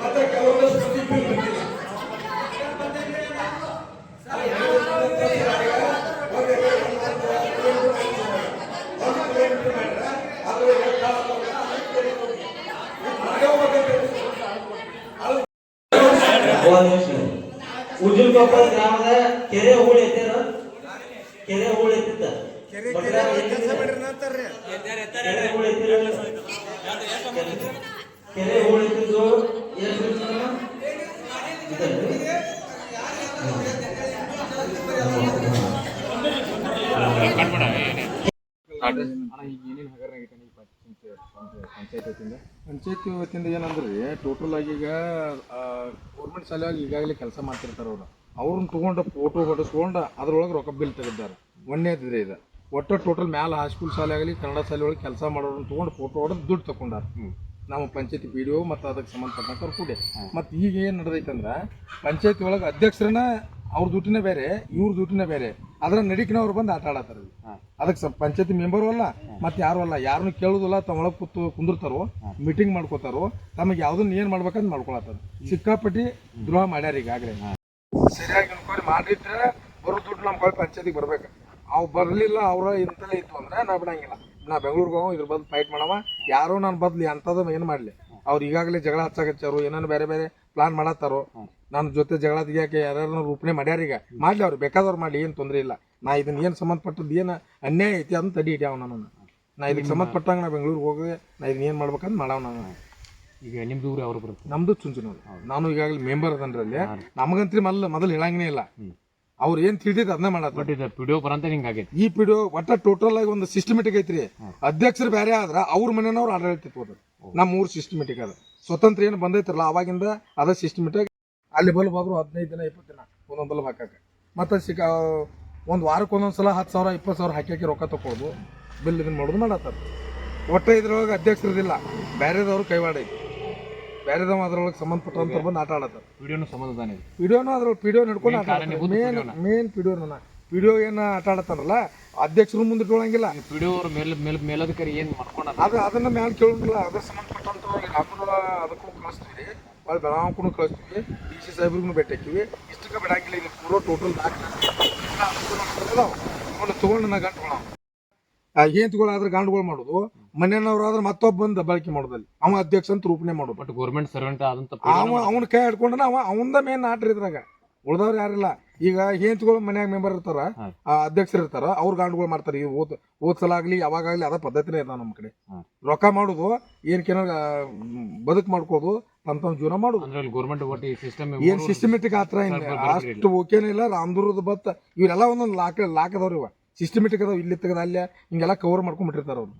ಮತ್ತೆ ಕೆಲವೊಂದಷ್ಟು ಉಜ್ಜುಲ್ಕೊಪ್ಪದ ಗ್ರಾಮದ ಕೆರೆ ಹೂಳು ಎತ್ತಿರ ಕೆರೆ ಹೂಳು ಎತ್ತಿದ್ದ ಕೆರೆ ಹೂಳು ಎತ್ತಿದ್ದು ಪಂಚಾಯತಿ ವತಿಯಿಂದ ಏನಂದ್ರೆ ಟೋಟಲ್ ಆಗಿ ಈಗ ಗೌರ್ಮೆಂಟ್ ಶಾಲೆಯಾಗಿ ಈಗಾಗಲೇ ಕೆಲಸ ಮಾಡ್ತಿರ್ತಾರೆ ಅವ್ರನ್ನ ತೊಗೊಂಡು ಫೋಟೋ ಹೊಡೆಸ್ಕೊಂಡು ಅದ್ರೊಳಗೆ ರೊಕ್ಕ ಬಿಲ್ ತೆಗೆದಾರೆ ಒಂದೇದಿದ್ರೆ ಇದು ಒಟ್ಟು ಟೋಟಲ್ ಮ್ಯಾಲೆ ಹೈಸ್ಕೂಲ್ ಶಾಲೆ ಆಗಲಿ ಕನ್ನಡ ಶಾಲೆ ಒಳಗೆ ಕೆಲಸ ಮಾಡೋರನ್ನ ತೊಗೊಂಡು ಫೋಟೋ ಹೊಡೆದು ದುಡ್ಡು ತಗೊಂಡಾರ ನಮ್ಮ ಪಂಚಾಯತಿ ಪಿ ಡಿ ಒ ಮತ್ತು ಅದಕ್ಕೆ ಸಂಬಂಧಪಟ್ಟಂಥವ್ರು ಕೂಡ ಮತ್ತು ಈಗ ಏನು ನಡೆದೈತೆ ಅಂದ್ರೆ ಪಂಚಾಯತಿ ಒಳಗೆ ಅಧ್ಯಕ್ಷರನ್ನ ಅವ್ರ ದುಡ್ಡಿನೇ ಬೇರೆ ಇವ್ರ ದುಡ್ಡಿನೇ ಬೇರೆ ಅದರ ನಡಿಕಿನವ್ರು ಬಂದು ಆಟ ಆಡತ್ತಾರೆ ಅದಕ್ಕೆ ಪಂಚಾಯತಿ ಮೆಂಬರು ಅಲ್ಲ ಮತ್ತು ಯಾರು ಅಲ್ಲ ಯಾರನ್ನು ಕೇಳೋದಿಲ್ಲ ತಮ್ಮ ಒಳಗೆ ಕುಂದಿರ್ತಾರೋ ಮೀಟಿಂಗ್ ಮಾಡ್ಕೋತಾರೋ ತಮಗೆ ಯಾವುದನ್ನ ಏನು ಮಾಡ್ಬೇಕಂತ ಮಾಡ್ಕೊಳತ್ತಾರ ಸಿಕ್ಕಾಪಟ್ಟಿ ದ್ರೋಹ ಮಾಡ್ಯಾರ ಈಗಾಗಲೇ ಸರಿಯಾಗಿ ಅನ್ಕೊಂಡು ಮಾಡಿದ್ರೆ ಬರೋ ದುಡ್ಡು ನಮ್ಮ ಕಡೆ ಪಂಚಾಯತಿಗೆ ಬರ್ಬೇಕು ಅವು ಬರಲಿಲ್ಲ ಅವ್ರ ಇಂತಲೇ ಇತ್ತು ಅಂದ್ರೆ ನಾ ಬಿಡಂಗಿಲ್ಲ ನಾ ಬೆಂಗ್ಳೂರಿಗೆ ಹೋಗೋ ಇದ್ರ ಬದಲು ಫೈಟ್ ಮಾಡವ ಯಾರೋ ನಾನು ಬದಲು ಅಂಥದ್ದು ಏನು ಮಾಡಲಿ ಅವ್ರು ಈಗಾಗಲೇ ಜಗಳ ಹಚ್ಚಾಕಚ್ಚಾರು ಏನೇನು ಬೇರೆ ಬೇರೆ ಪ್ಲಾನ್ ಮಾಡತ್ತಾರೋ ನನ್ನ ಜೊತೆ ಜಗಳ ತೆಗಿಯಾಕೆ ಯಾರ್ಯಾರು ರೂಪಣೆ ಮಾಡ್ಯಾರ ಈಗ ಮಾಡಲಿ ಅವ್ರು ಬೇಕಾದವ್ರು ಮಾಡಲಿ ಏನು ತೊಂದರೆ ಇಲ್ಲ ನಾ ಇದನ್ನ ಏನು ಸಂಬಂಧಪಟ್ಟದ್ದು ಏನು ಅನ್ಯಾಯ ಐತಿ ಅದನ್ನ ತಡಿ ಹಿಡಿಯವ ನಾನು ನಾ ಇದಕ್ಕೆ ಸಂಬಂಧಪಟ್ಟಂಗೆ ನಾ ಬೆಂಗ್ಳೂರಿಗೆ ಹೋಗಿ ನಾ ಇದನ್ನ ಏನು ಮಾಡ್ಬೇಕಂತ ಮಾಡವ ನಾನು ಈಗ ನಿಮ್ದು ಊರು ಅವ್ರು ಬರುತ್ತೆ ನಮ್ದು ಚುಂಚನೂರು ನಾನು ಈಗಾಗಲೇ ಮೆಂಬರ್ ಅದನ್ರಲ್ಲಿ ನಮಗಂತ್ರಿ ಮೊದಲು ಹೇಳಂಗೇ ಇಲ್ಲ ಅವ್ರು ಏನು ತಿಳಿದಿದ್ದು ಅದನ್ನ ಮಾಡತ್ತ ಪಿಡಿಒ ಬರಂತ ಹಿಂಗಾಗೈತಿ ಈ ಪಿಡಿಒ ಒಟ್ಟ ಟೋಟಲ್ ಆಗಿ ಒಂದು ಸಿಸ್ಟಮೆಟಿಕ್ ಐತ್ರಿ ಅಧ್ಯಕ್ಷರು ಬೇರೆ ಆದ್ರ ಅವ್ರ ಮನೆಯವ್ರು ಆಡಳಿತ ನಮ್ಮ ಊರು ಸಿಸ್ಟಮೆಟಿಕ್ ಅದ ಸ್ವತಂತ್ರ ಏನು ಬಂದೈತ್ರಲ್ಲ ಅವಾಗಿಂದ ಅದ ಸಿಸ್ಟಮೆಟಿಕ್ ಅಲ್ಲಿ ಬಲ್ಬ್ ಆದ್ರೂ 15 ದಿನ 20 ದಿನ ಒಂದೊಂದು ಬಲ್ಬ್ ಹಾಕಕ್ಕೆ ಮತ್ತೆ ಒಂದು ವಾರಕ್ಕೆ ಒಂದೊಂದ್ಸಲ 10,000 20,000 ಹಾಕಿ ರೊಕ್ಕ ತಕೊಳ್ಳೋದು ಬಿಲ್ ಇದನ್ನ ಮಾಡೋದು ಮಾಡತ್ತಾರ ಒಟ್ಟ ಇದ್ರೊಳಗೆ ಅಧ್ಯಕ್ಷರದಿಲ್ಲ ಬೇರೆದವ್ರು ಕೈವಾಡ ಐತಿ ಬೇರೆದವ ಅದ್ರೊಳಗೆ ಸಂಬಂಧಪಟ್ಟಂತ ಬಂದು ಆಟ ಆಡತ್ತಾರ ವಿಡಿಯೋನು ಸಂಬಂಧದಾನೆ ವಿಡಿಯೋನು ಅದ್ರೊಳಗೆ ಪಿಡಿಒ ನಡ್ಕೊಂಡು ಮೇನ್ ಪಿಡಿಒ ಏನು ಆಟ ಆಡತ್ತಾರಲ್ಲ ಅಧ್ಯಕ್ಷರು ಮುಂದೆ ಇಟ್ಕೊಳಂಗಿಲ್ಲ ಪಿಡಿಒ ಮೇಲಧಿಕಾರಿ ಏನು ಮಾಡ್ಕೊಂಡ ಅದನ್ನ ಮ್ಯಾಲೆ ಕೇಳೋಂಗಿಲ್ಲ ಅದ್ರ ಸಂಬಂಧಪಟ್ಟಂತ ಅದಕ್ಕೂ ಕಳಿಸ್ತೀವಿ ಅಲ್ಲಿ ಬೆಳಗಾವಕ್ಕೂ ಕಳಿಸ್ತೀವಿ DC ಸಾಹೇಬ್ರಿಗೂ ಭೇಟಿ ಹಾಕಿವಿ ಇಷ್ಟಕ್ಕೆ ಬಿಡಂಗಿಲ್ಲ ಇಲ್ಲಿ ಪೂರ ಟೋಟಲ್ ತಗೊಂಡು ನಾ ಗಂಟುಗಳ ಏಂತುಗಳಾದ್ರೆ ಗಾಂಡುಗಳು ಮಾಡೋದು ಮನೆಯವ್ರಾದ್ರೆ ಮತ್ತೊಬ್ಬ ಬಂದು ಬಳಕೆ ಮಾಡೋದಲ್ಲಿ ಅವ ಅಧ್ಯಕ್ಷ ಅಂತ ರೂಪಣೆ ಮಾಡೋದು ಬಟ್ ಗೌರ್ಮೆಂಟ್ ಸರ್ವೆಂಟ್ ಆದಂತ ಅವನ ಕೈ ಹಿಡ್ಕೊಂಡ್ರೆ ಅವಂದ ಮೇನ್ ಆಟ್ರಿ ಇದ್ರಾಗ ಉಳ್ದವ್ರು ಯಾರಿಲ್ಲ ಈಗ ಏಂತುಗಳು ಮನ್ಯಾಗ ಮೆಂಬರ್ ಇರ್ತಾರ ಅಧ್ಯಕ್ಷರು ಇರ್ತಾರ ಅವ್ರ ಗಾಂಡುಗಳು ಮಾಡ್ತಾರೆ ಈ ಓದ್ ಸಲ ಆಗ್ಲಿ ಯಾವಾಗಲಿ ಅದ ಪದ್ಧತಿನೇ ಇರ್ತಾವ ನಮ್ಮ ಕಡೆ ರೊಕ್ಕ ಮಾಡೋದು ಏನಕ್ಕೇನೋ ಬದುಕು ಮಾಡ್ಕೋದು ತಮ್ಮ ಜೀವನ ಮಾಡೋದು ಗೌರ್ಮೆಂಟ್ ಸಿಸ್ಟಮ್ ಏನ್ ಸಿಸ್ಟಮೆಟಿಕ್ ಆತರ ಅಷ್ಟು ಓಕೆನಿಲ್ಲ ರಾಮದುರ್ಗದ ಬತ್ತ ಇವರೆಲ್ಲ ಒಂದೊಂದು ಲಾಕ್ ಅದಾವ್ರಿ ಇವ ಸಿಸ್ಟಮೆಟಿಕ್ ಅದಾವ ಇಲ್ಲಿ ತೆಗದ ಅಲ್ಲೇ ಹಿಂಗೆಲ್ಲ ಕವರ್ ಮಾಡ್ಕೊಂಡ್ಬಿಟ್ಟಿರ್ತಾರ ಅವ್ರು